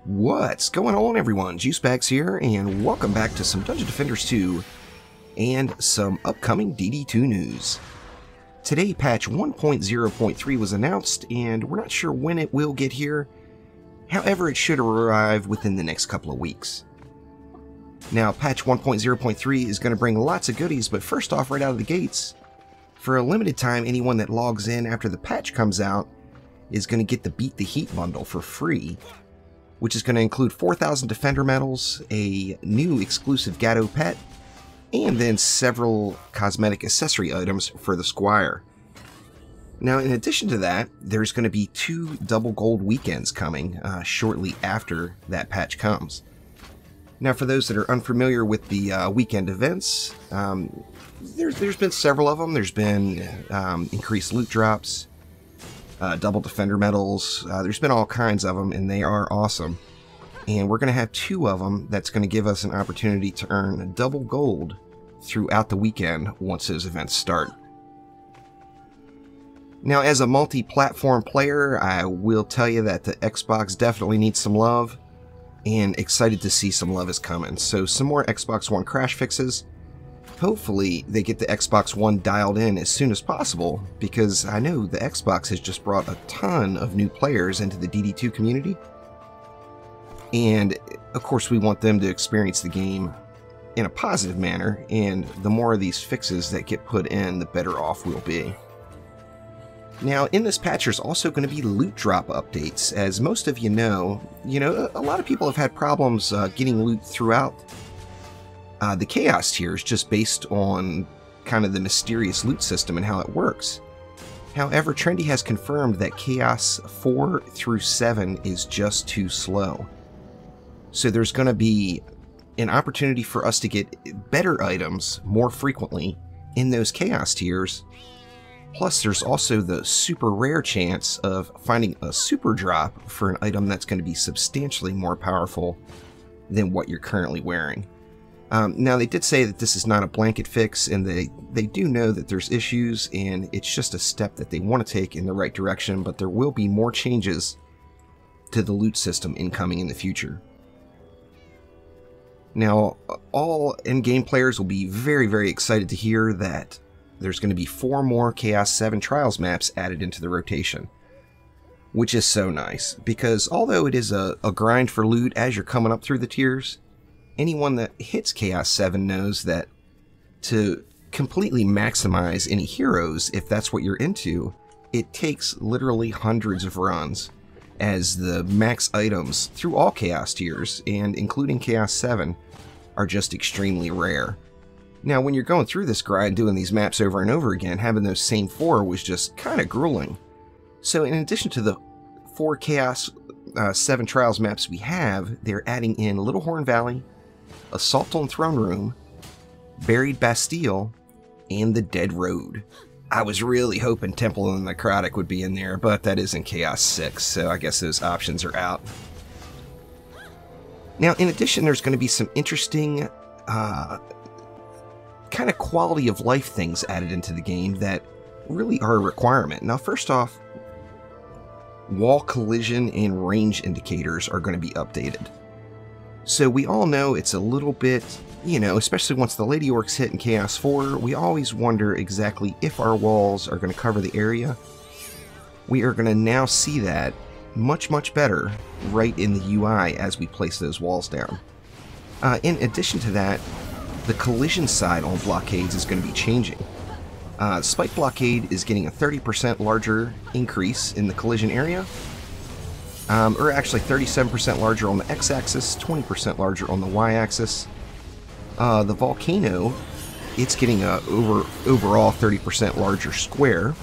What's going on, everyone? Juicebags here, and welcome back to some Dungeon Defenders 2 and some upcoming DD2 news. Today, patch 1.0.3 was announced, and we're not sure when it will get here. However, it should arrive within the next couple of weeks. Now, patch 1.0.3 is going to bring lots of goodies, but first off, right out of the gates, for a limited time, anyone that logs in after the patch comes out is going to get the Beat the Heat bundle for free, which is going to include 4,000 Defender medals, a new exclusive Gatto pet, and then several cosmetic accessory items for the Squire. Now, in addition to that, there's going to be 2 double gold weekends coming shortly after that patch comes. Now, for those that are unfamiliar with the weekend events, there's been several of them. There's been increased loot drops, double Defender medals. There's been all kinds of them, and they are awesome. And we're going to have 2 of them that's going to give us an opportunity to earn double gold throughout the weekend once those events start. Now, as a multi-platform player, I will tell you that the Xbox definitely needs some love, and excited to see some love is coming. So some more Xbox One crash fixes. Hopefully they get the Xbox One dialed in as soon as possible, because I know the Xbox has just brought a ton of new players into the DD2 community. And of course we want them to experience the game in a positive manner, and the more of these fixes that get put in, the better off we'll be. Now, in this patch there's also going to be loot drop updates. As most of you know, a lot of people have had problems getting loot throughout the Chaos tiers, just based on kind of the mysterious loot system and how it works. However, Trendy has confirmed that Chaos 4 through 7 is just too slow. So there's going to be an opportunity for us to get better items more frequently in those Chaos tiers. Plus, there's also the super rare chance of finding a super drop for an item that's going to be substantially more powerful than what you're currently wearing. Now, they did say that this is not a blanket fix, and they do know that there's issues, and it's just a step that they want to take in the right direction, but there will be more changes to the loot system incoming in the future. Now, all in-game players will be very, very excited to hear that there's going to be 4 more Chaos 7 Trials maps added into the rotation, which is so nice, because although it is a grind for loot as you're coming up through the tiers, anyone that hits Chaos 7 knows that to completely maximize any heroes, if that's what you're into, it takes literally hundreds of runs, as the max items through all Chaos tiers, and including Chaos 7, are just extremely rare. Now, when you're going through this grind, doing these maps over and over again, having those same 4 was just kind of grueling. So in addition to the 4 Chaos 7 Trials maps we have, they're adding in Little Horn Valley, Assault on Throne Room, Buried Bastille, and the Dead Road. I was really hoping Temple of the Necrotic would be in there, but that is in Chaos 6, so I guess those options are out. Now, in addition, there's going to be some interesting kind of quality of life things added into the game that really are a requirement. Now, first off, wall collision and range indicators are going to be updated. So we all know it's a little bit, especially once the Lady Orcs hit in Chaos 4, we always wonder exactly if our walls are going to cover the area. We are going to now see that much, much better right in the UI as we place those walls down. In addition to that, the collision side on blockades is going to be changing. Spike Blockade is getting a 30% larger increase in the collision area, or actually 37% larger on the x-axis, 20% larger on the y-axis. The Volcano, it's getting a overall 30% larger square.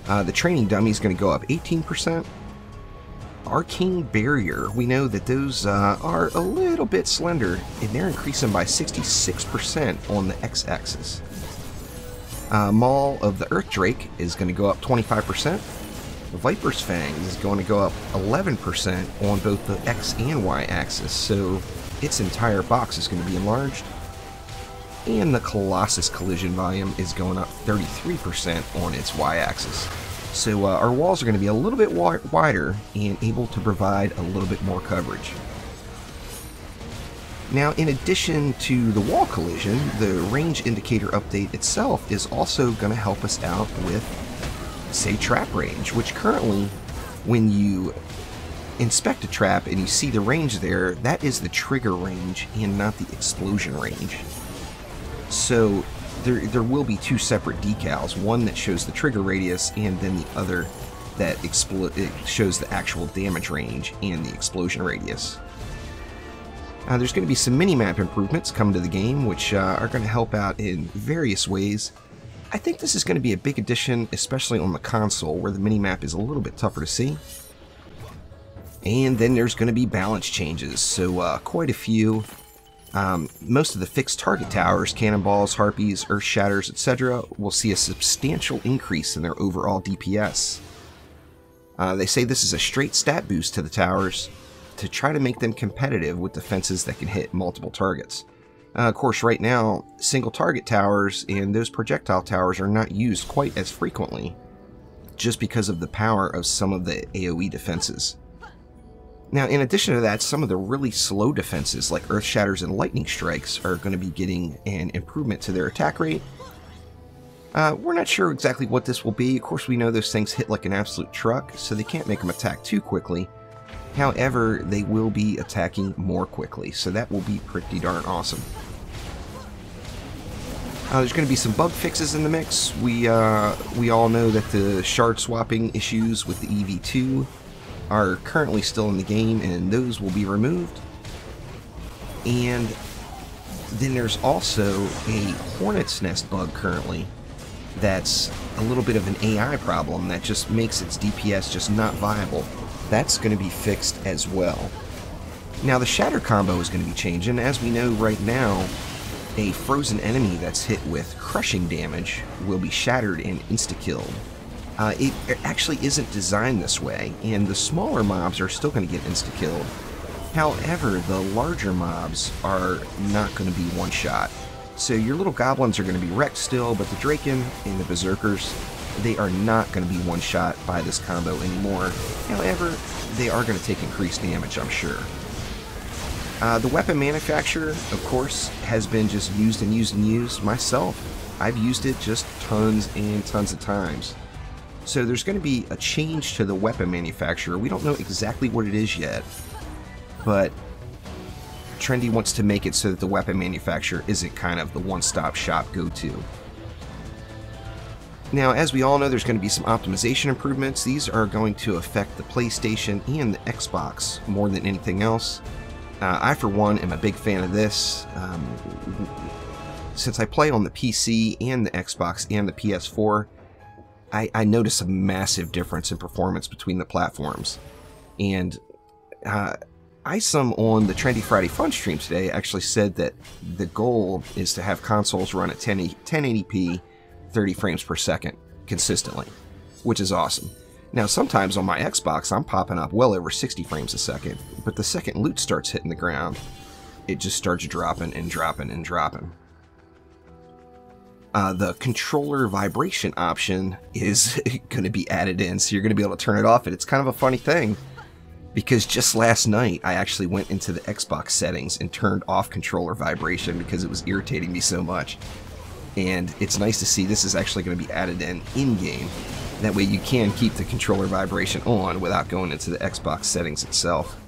The Training Dummy is going to go up 18%. Arcane Barrier, we know that those are a little bit slender, and they're increasing by 66% on the x-axis. Maul of the Earth Drake is going to go up 25%. The Viper's Fang is going to go up 11% on both the X and Y axis, so its entire box is going to be enlarged. and the Colossus collision volume is going up 33% on its y-axis. So our walls are going to be a little bit wider and able to provide a little bit more coverage. Now, in addition to the wall collision, the range indicator update itself is also going to help us out with, say, trap range, which currently, when you inspect a trap and you see the range there, that is the trigger range and not the explosion range. So there will be two separate decals, one that shows the trigger radius and then the other that shows the actual damage range and the explosion radius. There's going to be some mini-map improvements coming to the game, which are going to help out in various ways. I think this is going to be a big addition, especially on the console, where the mini-map is a little bit tougher to see. And then there's going to be balance changes, so quite a few. Most of the fixed target towers, cannonballs, harpies, earth shatters, etc. will see a substantial increase in their overall DPS. They say this is a straight stat boost to the towers, to try to make them competitive with defenses that can hit multiple targets. Of course, right now, single target towers and those projectile towers are not used quite as frequently, just because of the power of some of the AoE defenses. Now, in addition to that, some of the really slow defenses, like Earth Shatters and Lightning Strikes, are going to be getting an improvement to their attack rate. We're not sure exactly what this will be. Of course, we know those things hit like an absolute truck, so they can't make them attack too quickly. However, they will be attacking more quickly, so that will be pretty darn awesome. There's going to be some bug fixes in the mix. We all know that the shard swapping issues with the EV2 are currently still in the game, and those will be removed. And then there's also a Hornet's Nest bug currently that's a little bit of an AI problem that just makes its DPS just not viable. That's going to be fixed as well. Now, the Shatter combo is going to be changing. As we know right now, a frozen enemy that's hit with crushing damage will be shattered and insta-killed. It actually isn't designed this way, and the smaller mobs are still going to get insta-killed. However, the larger mobs are not going to be one-shot. So your little goblins are going to be wrecked still, but the Draken and the Berserkers, they are not going to be one-shot by this combo anymore. However, they are going to take increased damage, I'm sure. The weapon manufacturer, of course, has been just used and used and used. Myself, I've used it just tons and tons of times. So there's going to be a change to the weapon manufacturer. We don't know exactly what it is yet, but Trendy wants to make it so that the weapon manufacturer isn't kind of the one-stop shop go-to. Now, as we all know, there's going to be some optimization improvements. These are going to affect the PlayStation and the Xbox more than anything else. I, for one, am a big fan of this. Since I play on the PC and the Xbox and the PS4, I notice a massive difference in performance between the platforms. And Isom on the Trendy Friday Fun stream today actually said that the goal is to have consoles run at 1080p 30 frames per second consistently, which is awesome. Now, sometimes on my Xbox, I'm popping up well over 60 frames a second, but the second loot starts hitting the ground, it just starts dropping and dropping and dropping. The controller vibration option is going to be added in, so you're going to be able to turn it off, and it's kind of a funny thing, because just last night, I actually went into the Xbox settings and turned off controller vibration because it was irritating me so much. And it's nice to see this is actually going to be added in-game. That way you can keep the controller vibration on without going into the Xbox settings itself.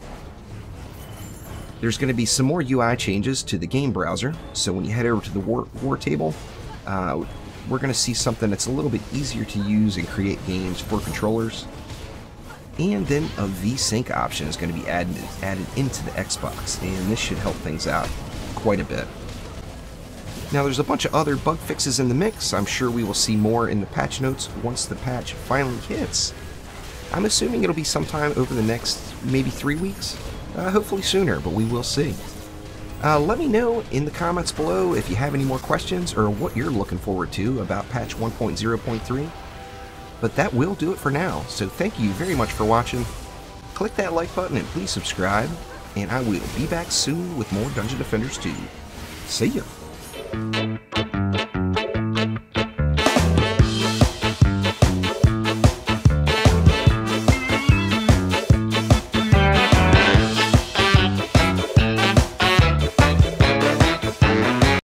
There's going to be some more UI changes to the game browser, so when you head over to the war table, we're going to see something that's a little bit easier to use and create games for controllers. And then a VSync option is going to be added into the Xbox, and this should help things out quite a bit. Now, there's a bunch of other bug fixes in the mix. I'm sure we will see more in the patch notes once the patch finally hits. I'm assuming it'll be sometime over the next maybe 3 weeks. Hopefully sooner, but we will see. Let me know in the comments below if you have any more questions or what you're looking forward to about patch 1.0.3. But that will do it for now, so thank you very much for watching. Click that like button and please subscribe, and I will be back soon with more Dungeon Defenders 2. See ya!